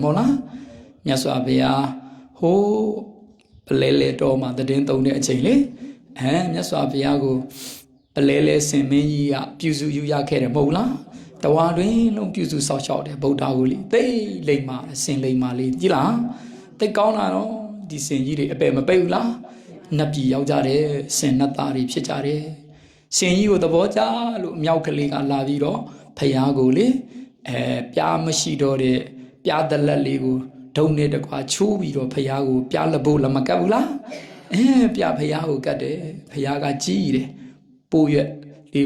မို့လားမြတ်စွာဘုရားဟိုးပလဲလဲတော်မှာတည်င်းသုံးတဲ့အချိန်လေမြတ်စွာဘုရားကိုပလဲလဲဆင်မင်းကြီးကပြုစုယူရခဲ့တယ်မဟုတ်လားတဝါတွင်လုံးပြုစုဆောက်ရှောက်တယ်ဗုဒ္ဓကိုလေသိလိမ့်မာဆင်လိမ့်မာလေးကြည်လားသိကောင်းလာတော့ဒီဆင်ကြီးတွေအပယ်မပိတ်ဘူးလားနတ်ပြည်ရောက်ကြတယ်ဆင်နတ်သားတွေဖြစ်ကြတယ်ဆင်ကြီးကိုသဘောကျလို့အမြောက်ကလေးကလာပြီးတော့ဖယားကိုလေပြားမရှိတော့တဲ့ပြားတလက်လေးကိုဒုံနဲ့တကွာချိုးပြီးတော့ဖယားကိုပြားလက်ဖို့လည်းမကတ်ဘူးလားပြဖယားကိုကတ်တယ်ဖယားကကြီးတယ်ပိုးရွက်ဒီ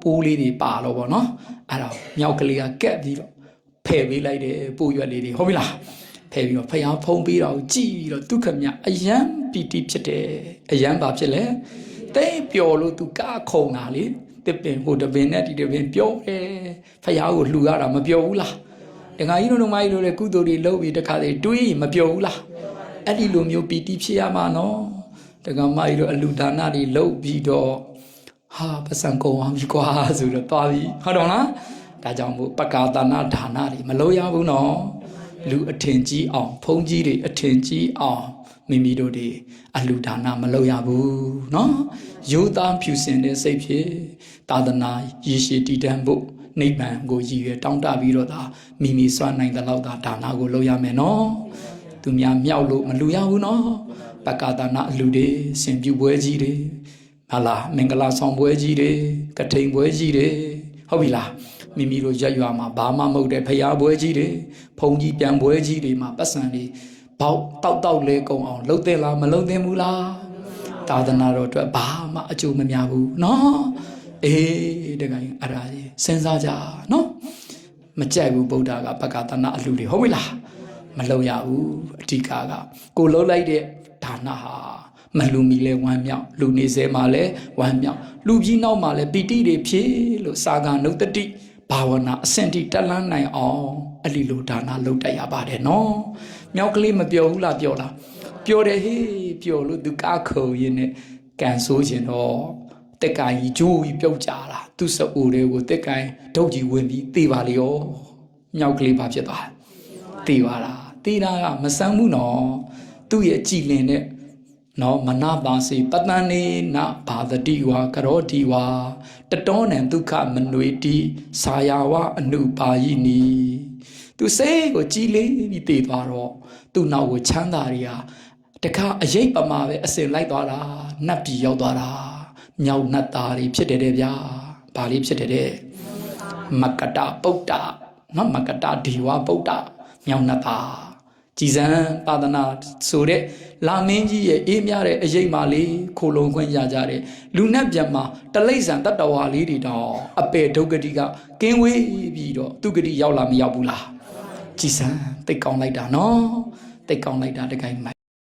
ပိုးလေးတွေပါတော့ဗောနော်အဲ့ဒါမြောက်ကလေးကကက်ပြီးတော့ဖယ်ပေးလိုက်တယ်ပိုးရွက်လေးတွေဟုတ်ပြီလားဖယ်ပြီးတော့ဖယားဖုံးပေးတော့ကြည်ပြီးတော့ဒုက္ခမြအယံပီတိဖြစ်တယ်အယံဘာဖြစ်လဲတိတ်ပျော်လို့သူကခုံတာလေတစ်ပင်ဟိုတပင်နဲ့ဒီတပင်ပျော်တယ်ဖယားကိုလှူရတာမပျော်ဘူးလားတခါကြီးတို့မကြီးတို့လည်းကုသိုလ်တွေလုပ်ပြီးတခါလေတွေးမပျော်ဘူးလားအဲ့ဒီလိုမျိုးပီတိဖြစ်ရမှာနော်တခါမကြီးတို့အလူဒါနတွေလုပ်ပြီးတော့ဟာပစံကုန်အောင်ပြီကွာဆိုတော့သွားပြီဟုတ်တော့လားဒါကြောင့်မို့ပကာသနာဒါနတွေမလုပ်ရဘူးနော်လူအထင်ကြီးအောင်ဘုန်းကြီးတွေအထင်ကြီးအောင်မိမိတို့တွေအလူဒါနမလုပ်ရဘူးနော်ရိုးသားဖြူစင်တဲ့စိတ်ဖြင့်သာသနာရည်ရှိတည်တံ့ဖို့နိဗ္ဗာန်ကိုရည်ရွယ်တောင်းတပြီးတော့ဒါမိမိစွမ်းနိုင်တဲ့လောက်ဒါနကိုလုပ်ရမယ်နော်သူများမြောက်လို့မလူရဘူးနော်ပကာသနာအလူတွေဆင်ပြပွဲကြီးတွေဟာလားမင်္ဂလာဆောင်ပွဲကြီးတွေကထိန်ပွဲကြီးတွေဟုတ်ပြီလားမိမိတို့ရက်ရွာမှာဘာမှမဟုတ်တဲ့ဖျားပွဲကြီးတွေဖုန်ကြီးပြန်ပွဲကြီးတွေမှာပတ်စံတွေပေါက်တောက်လဲကုန်အောင်လှုပ်တဲ့လားမလှုပ်သင့်ဘူးလားသာသနာတော်အတွက်ဘာမှအကျိုးမများဘူးနော်အေးတကယ်အဲ့ဒါကြီးစဉ်းစားကြနော်မကြိုက်ဘူးဗုဒ္ဓကပက္ခသနာအလှူတွေဟုတ်ပြီလားမလှုပ်ရဘူးအဓိကကိုလှုပ်လိုက်တဲ့ဒါနဟာမလူမီလဲဝမ်းမြောက်လူနေစေမှာလဲဝမ်းမြောက်လူကြီးနောက်မှာလဲပီတိတွေဖြစ်လို့စာကနုတ္တိဘာဝနာအစင်တိတက်လန်းနိုင်အောင်အလီလိုဒါနလုပ်တတ်ရပါတယ်နော်မြောက်ကလေးမပြောဘူးလားပြောလားပြောတယ်ဟေးပြောလို့သူကခုံရင်းနဲ့ကန်ဆိုးခြင်းတော့တက်ကိုင်ကြီးကျိုးပြီးပြုတ်ကြတာသူ့စအိုတွေကိုတက်ကိုင်ဒုတ်ကြီးဝင်ပြီးသေပါလေရောမြောက်ကလေးဘာဖြစ်သွားသေပါလားသေတာကမဆန်းဘူးနော်သူ့ရဲ့ကြည်လင်တဲ့နော်မနာပါစေပတန်နေနဘာသတိဝါကရောတိဝါတတောနံဒုက္ခမနွေတိစာယာဝအနုပါယိနီသူစိတ်ကိုကြည်လေးပြီးတည်သွားတော့သူ့နောက်ကိုချမ်းသာတွေဟာတခါအရေးပမာပဲအစင်လိုက်သွားတာနတ်ပြည်ရောက်သွားတာမြောက်နတ်သားတွေဖြစ်တယ်တဲ့ဗျာဘာလေးဖြစ်တယ်တဲ့မကတပုဒ္ဒနော်မကတဒီဝပုဒ္ဒမြောက်နတ်သားကြည်စံသာသနာဆိုတဲ့လာမင်းကြီးရဲ့အေးမြတဲ့အရေးမှလေးခိုလုံခွင့်ရကြတဲ့လူနဲ့ပြန်မှာတလိษံတတ္တဝါလေးတွေတော့အပေဒုက္ခတိကကင်းဝေးပြီးတော့သူဂတိရောက်လာမရောက်ဘူးလားကြည်စံတိတ်ကောင်းလိုက်တာနော်တိတ်ကောင်းလိုက်တာတကိုင်းမိုက်